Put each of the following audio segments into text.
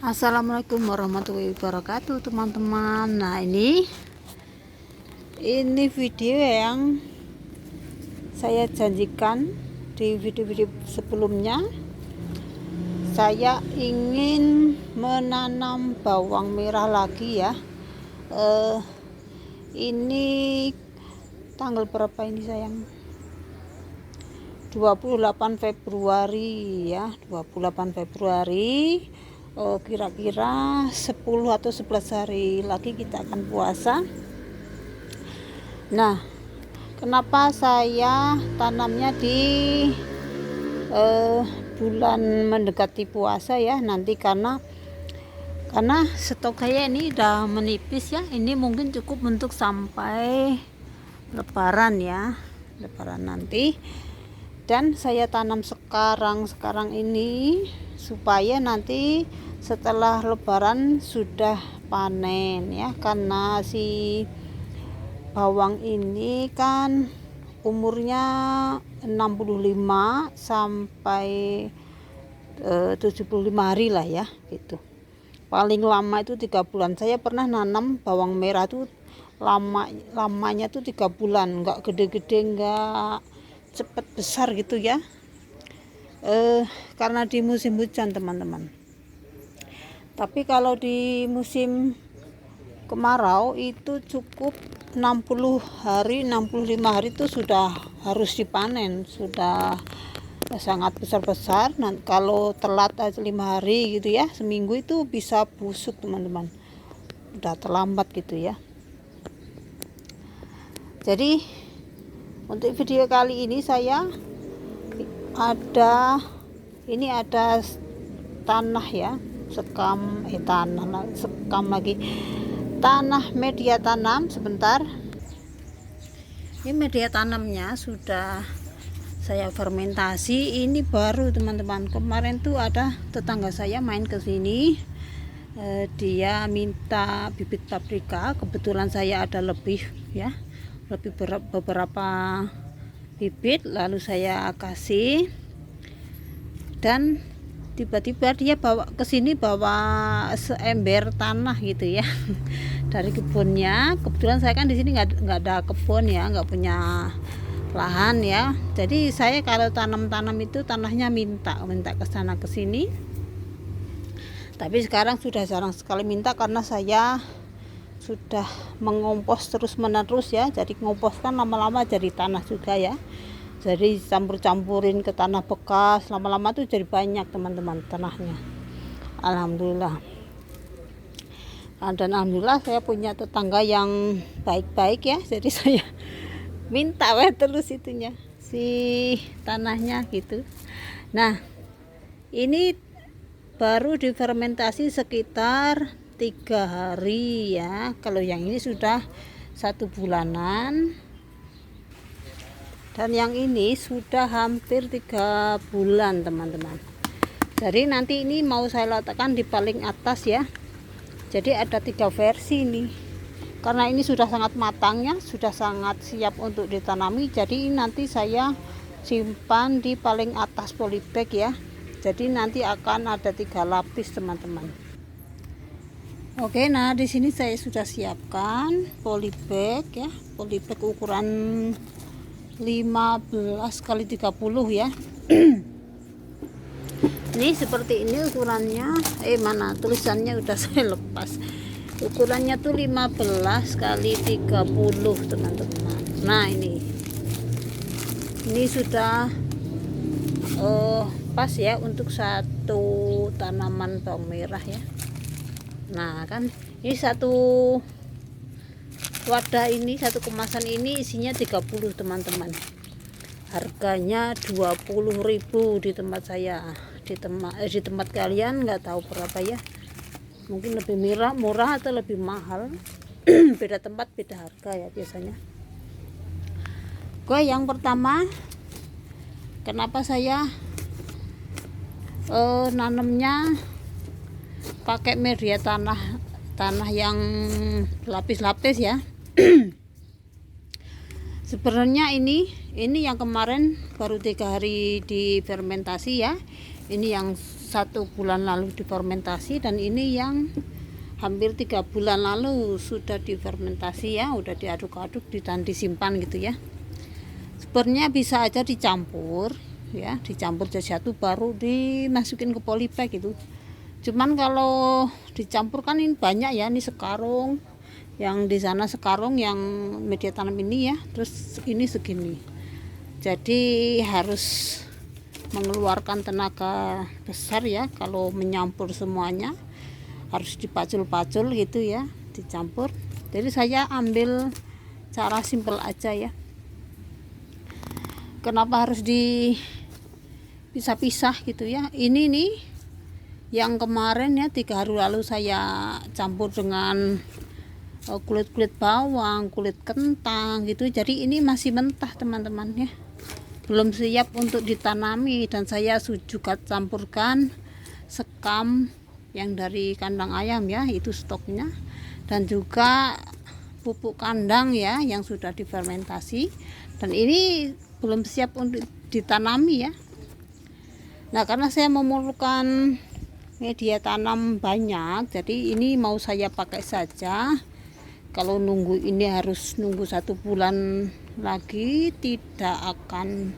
Assalamualaikum warahmatullahi wabarakatuh, teman-teman. Nah, ini video yang saya janjikan di video-video sebelumnya. Saya ingin menanam bawang merah lagi ya. Ini tanggal berapa ini sayang? 28 Februari ya, 28 Februari. Kira-kira 10 atau 11 hari lagi kita akan puasa. Nah, kenapa saya tanamnya di bulan mendekati puasa ya nanti, karena stok saya ini udah menipis ya. Ini mungkin cukup untuk sampai lebaran ya, lebaran nanti. Dan saya tanam sekarang ini supaya nanti setelah lebaran sudah panen ya, karena si bawang ini kan umurnya 65 sampai 75 hari lah ya gitu. Paling lama itu 3 bulan. Saya pernah nanam bawang merah tuh lamanya tuh 3 bulan, enggak gede-gede, enggak cepat besar gitu ya, karena di musim hujan teman-teman. Tapi kalau di musim kemarau itu cukup 60 hari 65 hari itu sudah harus dipanen, sudah sangat besar-besar. Nah, kalau telat aja 5 hari gitu ya, seminggu itu bisa busuk teman-teman, udah terlambat gitu ya. Jadi untuk video kali ini saya ada tanah ya, sekam tanah media tanam. Sebentar, ini media tanamnya sudah saya fermentasi. Ini baru teman-teman. Kemarin tuh ada tetangga saya main ke sini, dia minta bibit paprika. Kebetulan saya ada lebih beberapa bibit, lalu saya kasih. Dan tiba-tiba dia bawa ke sini, bawa seember tanah gitu ya dari kebunnya. Kebetulan saya kan di sini nggak ada kebun ya, nggak punya lahan ya. Jadi saya kalau tanam itu tanahnya minta ke sana ke sini. Tapi sekarang sudah jarang sekali minta karena saya sudah mengompos terus-menerus ya. Jadi ngompos kan lama-lama jadi tanah juga ya. Jadi campur-campurin ke tanah bekas, lama-lama tuh jadi banyak teman-teman tanahnya. Alhamdulillah. Dan alhamdulillah saya punya tetangga yang baik-baik ya. Jadi saya minta terus itunya, si tanahnya gitu. Nah, ini baru difermentasi sekitar 3 hari ya. Kalau yang ini sudah 1 bulanan, dan yang ini sudah hampir 3 bulan teman-teman. Jadi nanti ini mau saya letakkan di paling atas ya. Jadi ada 3 versi nih, karena ini sudah sangat matangnya, sudah sangat siap untuk ditanami. Jadi nanti saya simpan di paling atas polybag ya. Jadi nanti akan ada 3 lapis teman-teman. Oke, nah di sini saya sudah siapkan polybag ya, polybag ukuran 15 kali 30 ya. Ini seperti ini ukurannya. Mana tulisannya udah saya lepas. Ukurannya tuh 15 kali 30 teman-teman. Nah, ini sudah pas ya untuk satu tanaman bawang merah ya. Nah, kan ini satu wadah ini, satu kemasan ini isinya 30 teman-teman. Harganya 20.000 di tempat saya. Di tempat kalian nggak tahu berapa ya. Mungkin lebih murah atau lebih mahal. Beda tempat beda harga ya biasanya. Oke, yang pertama, kenapa saya nanamnya pakai media tanah yang lapis-lapis ya. Sebenarnya ini yang kemarin baru 3 hari difermentasi ya. Ini yang 1 bulan lalu difermentasi, dan ini yang hampir 3 bulan lalu sudah difermentasi ya, udah diaduk-aduk dan disimpan gitu ya. Sebenarnya bisa aja dicampur ya, dicampur jadi satu baru dimasukin ke polybag gitu. Cuman kalau dicampur kan ini banyak ya, ini sekarung, yang di sana sekarung yang media tanam ini ya, terus ini segini. Jadi harus mengeluarkan tenaga besar ya kalau menyampur semuanya, harus dipacul-pacul gitu ya, dicampur. Jadi saya ambil cara simpel aja ya. Kenapa harus dipisah-pisah gitu ya? Ini nih yang kemarin ya 3 hari lalu saya campur dengan kulit-kulit bawang, kulit kentang gitu. Jadi ini masih mentah teman-teman ya, belum siap untuk ditanami. Dan saya juga campurkan sekam yang dari kandang ayam ya, itu stoknya, dan juga pupuk kandang ya yang sudah difermentasi, dan ini belum siap untuk ditanami ya. Nah, karena saya memerlukan media tanam banyak, jadi ini mau saya pakai saja. Kalau nunggu ini harus nunggu 1 bulan lagi, tidak akan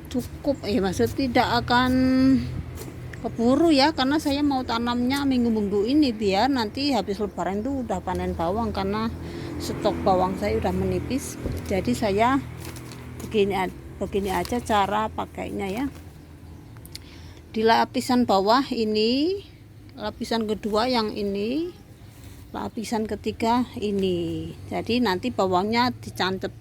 cukup maksud tidak akan keburu ya, karena saya mau tanamnya minggu-minggu ini biar nanti habis lebaran itu udah panen bawang, karena stok bawang saya udah menipis. Jadi saya begini aja cara pakainya ya. Di lapisan bawah ini, lapisan kedua yang ini, lapisan ketiga ini. Jadi nanti bawangnya dicancep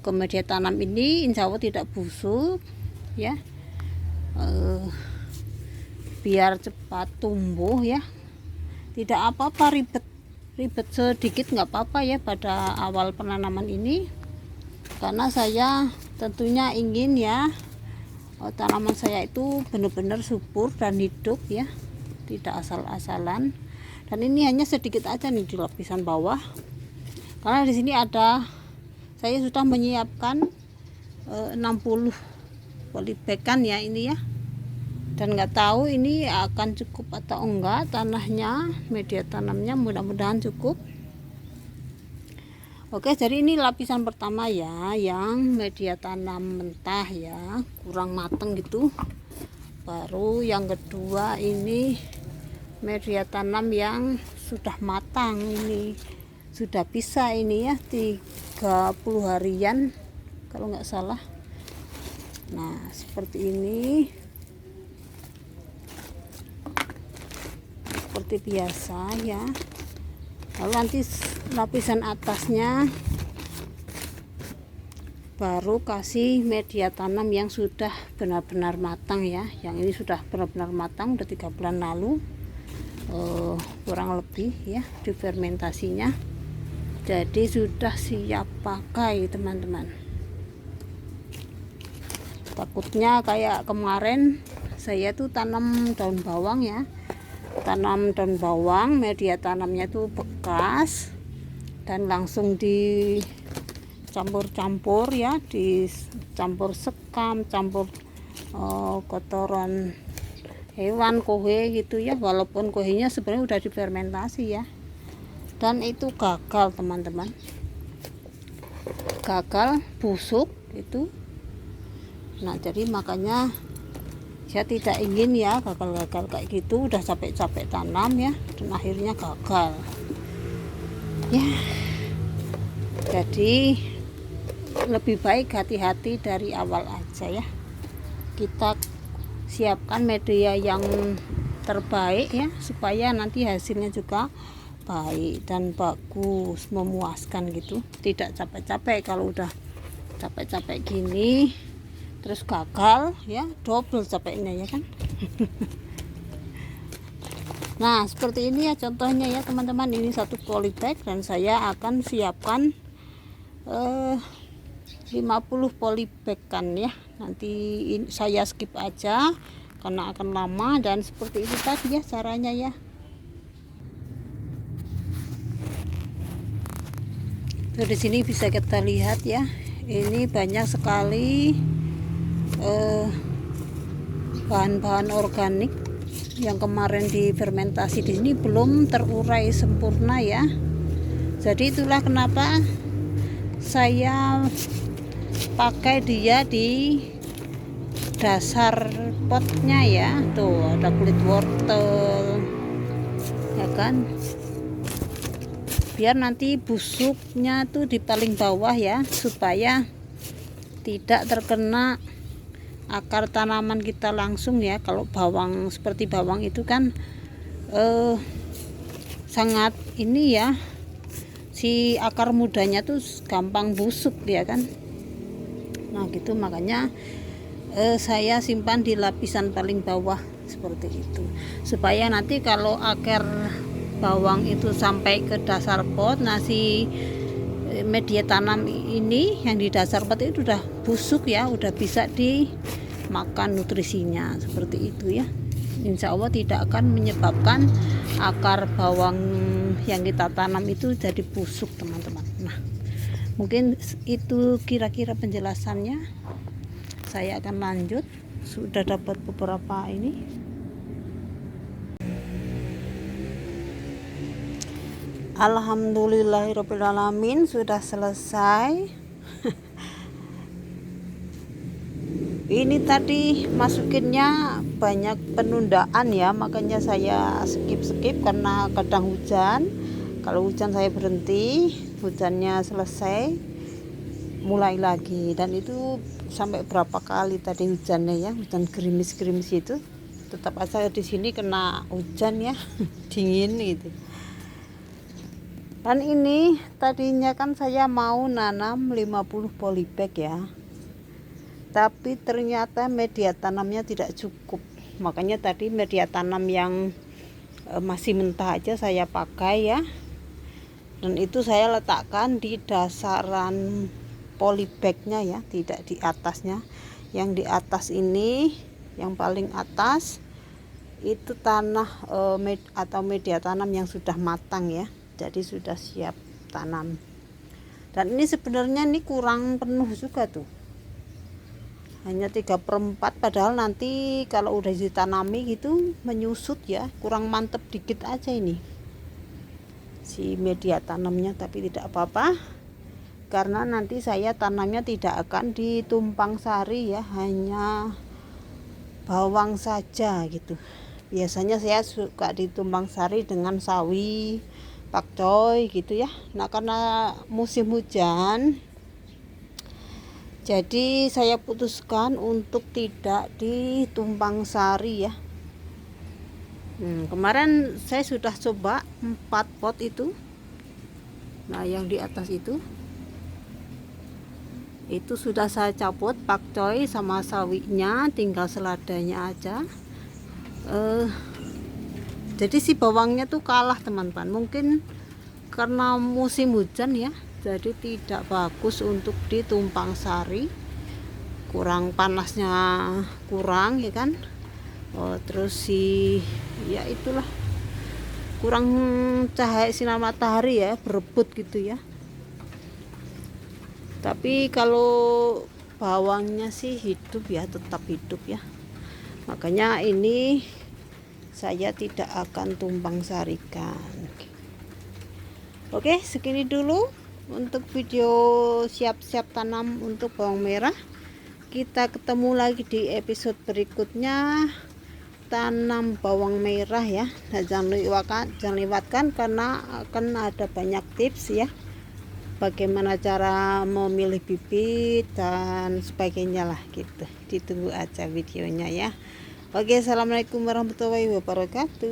ke media tanam ini, insya Allah tidak busuk ya, biar cepat tumbuh ya. Tidak apa-apa, ribet sedikit nggak apa-apa ya pada awal penanaman ini, karena saya tentunya ingin ya tanaman saya itu benar-benar subur dan hidup ya, tidak asal-asalan. Dan ini hanya sedikit aja nih di lapisan bawah, karena di sini ada, saya sudah menyiapkan 60 polybagan ya ini ya, dan nggak tahu ini akan cukup atau enggak tanahnya, media tanamnya, mudah-mudahan cukup. Oke, jadi ini lapisan pertama ya, yang media tanam mentah ya, kurang mateng gitu. Baru yang kedua ini media tanam yang sudah matang, ini sudah bisa ini ya 30 harian kalau nggak salah. Nah, seperti ini, seperti biasa ya. Lalu nanti lapisan atasnya baru kasih media tanam yang sudah benar-benar matang ya. Yang ini sudah benar-benar matang, udah 3 bulan lalu kurang lebih ya difermentasinya. Jadi sudah siap pakai teman-teman. Takutnya kayak kemarin saya tuh tanam daun bawang ya, tanam daun bawang, media tanamnya tuh bekas dan langsung dicampur-campur ya, dicampur sekam, campur kotoran hewan, kohe gitu ya, walaupun kohenya sebenarnya udah difermentasi ya, dan itu gagal teman-teman, gagal, busuk itu. Nah, jadi makanya saya tidak ingin ya gagal-gagal kayak gitu, udah capek-capek tanam ya, dan akhirnya gagal ya. Jadi lebih baik hati-hati dari awal aja ya, kita siapkan media yang terbaik ya, supaya nanti hasilnya juga baik dan bagus, memuaskan gitu. Tidak capek-capek, kalau udah capek-capek gini terus gagal ya, double capeknya ya kan. Nah, seperti ini ya contohnya ya teman-teman. Ini 1 polybag dan saya akan siapkan 50 polybag kan ya. Nanti saya skip aja karena akan lama, dan seperti itu tadi ya caranya ya. Tuh, di sini bisa kita lihat ya, ini banyak sekali bahan-bahan organik yang kemarin difermentasi di sini belum terurai sempurna ya. Jadi itulah kenapa saya pakai dia di dasar potnya ya. Tuh ada kulit wortel ya kan, biar nanti busuknya tuh di paling bawah ya, supaya tidak terkena akar tanaman kita langsung ya. Kalau bawang seperti bawang itu kan sangat ini ya, si akar mudanya tuh gampang busuk ya kan. Nah gitu, makanya saya simpan di lapisan paling bawah seperti itu, supaya nanti kalau akar bawang itu sampai ke dasar pot, nasi media tanam ini yang di dasar pot itu udah busuk ya, udah bisa dimakan nutrisinya seperti itu ya. Insya Allah tidak akan menyebabkan akar bawang yang kita tanam itu jadi busuk teman-teman. Nah mungkin itu kira-kira penjelasannya. Saya akan lanjut, sudah dapat beberapa ini. Alhamdulillahirrahmanirrahim, sudah selesai. Ini tadi masukinnya banyak penundaan ya, makanya saya skip karena kadang hujan. Kalau hujan saya berhenti, hujannya selesai mulai lagi. Dan itu sampai berapa kali tadi hujannya ya, hujan gerimis itu. Tetap aja di sini kena hujan ya, dingin gitu. Dan ini tadinya kan saya mau nanam 50 polybag ya, tapi ternyata media tanamnya tidak cukup. Makanya tadi media tanam yang masih mentah aja saya pakai ya. Dan itu saya letakkan di dasaran polybagnya ya, tidak di atasnya. Yang di atas ini, yang paling atas itu tanah atau media tanam yang sudah matang ya, jadi sudah siap tanam. Dan ini sebenarnya ini kurang penuh juga tuh, hanya 3/4, padahal nanti kalau udah ditanami gitu menyusut ya, kurang mantep dikit aja ini si media tanamnya. Tapi tidak apa-apa, karena nanti saya tanamnya tidak akan di tumpang sari ya, hanya bawang saja gitu. Biasanya saya suka ditumpang sari dengan sawi, pakcoy gitu ya. Nah karena musim hujan, jadi saya putuskan untuk tidak ditumpang sari ya. Kemarin saya sudah coba 4 pot itu. Nah yang di atas itu sudah saya cabut pakcoy sama sawinya, tinggal seladanya aja. Jadi si bawangnya tuh kalah teman-teman, mungkin karena musim hujan ya, jadi tidak bagus untuk ditumpang sari, kurang panasnya, kurang ya kan. Terus ya itulah, kurang cahaya sinar matahari ya, berebut gitu ya. Tapi kalau bawangnya sih hidup ya, tetap hidup ya. Makanya ini saya tidak akan tumpang sarikan. Oke, segini dulu untuk video siap-siap tanam untuk bawang merah. Kita ketemu lagi di episode berikutnya, tanam bawang merah ya. Nah, jangan lewatkan karena akan ada banyak tips ya, bagaimana cara memilih bibit dan sebagainya lah gitu. Ditunggu aja videonya ya. Oke, assalamualaikum warahmatullahi wabarakatuh.